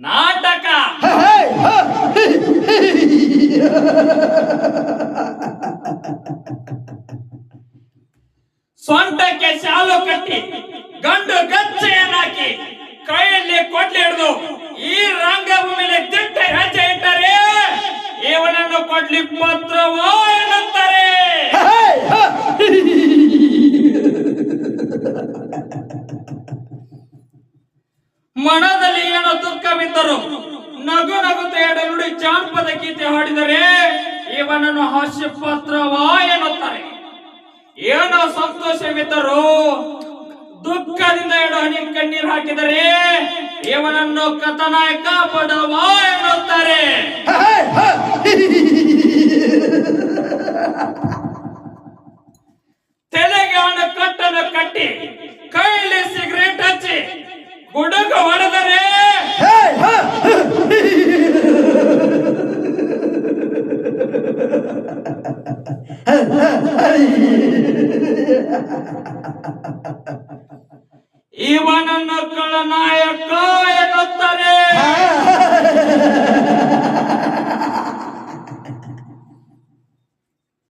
ನಾಟಕ. ಸ್ವಂತಕ್ಕೆ ಶಾಲು ಕಟ್ಟಿ ಗಂಡು ಗಚ್ಚೆಯನ್ನಾಕಿ ಕೈಯಲ್ಲಿ ಕೊಡ್ಲಿ ಹಿಡಿದು ಈ ರಂಗಭೂಮಿಯಲ್ಲಿ ದಿಟ್ಟ ಹೆಜ್ಜೆ ಇಟ್ಟರೆ ಇವನನ್ನು ಕೊಡ್ಲಿ ಪತ್ರವೋ ಎನ್ನುತ್ತಾರೆ. ಮನದಲ್ಲಿ ಏನೋ ದುಃಖವಿದ್ದರು ನಗು ನಗುತ್ತ ಎರಡು ನುಡಿ ಜಾನಪದ ಗೀತೆ ಹಾಡಿದರೆ ಇವನನ್ನು ಹಾಸ್ಯ ಪತ್ರವಾ ಎನ್ನುತ್ತಾರೆ. ಏನೋ ಸಂತೋಷವಿದ್ದರು ದುಃಖದಿಂದ ಎರಡು ಹನಿ ಕಣ್ಣೀರು ಹಾಕಿದರೆ ಇವನನ್ನು ಕಥಾನಾಯಕ ಬಡವಾ ಎನ್ನುತ್ತಾರೆ. ತಲೆಗೆ ಅವನ ಕಟ್ಟನ್ನು ಕಟ್ಟಿ ಕೈಯಲ್ಲಿ ಸಿಗರೇಟ್ ಹಚ್ಚಿ ಗುಡುಗು ಹೊಡೆದರೆ ಇವನನ್ನು ಖಳನಾಯಕ ಎನ್ನುತ್ತಾರೆ.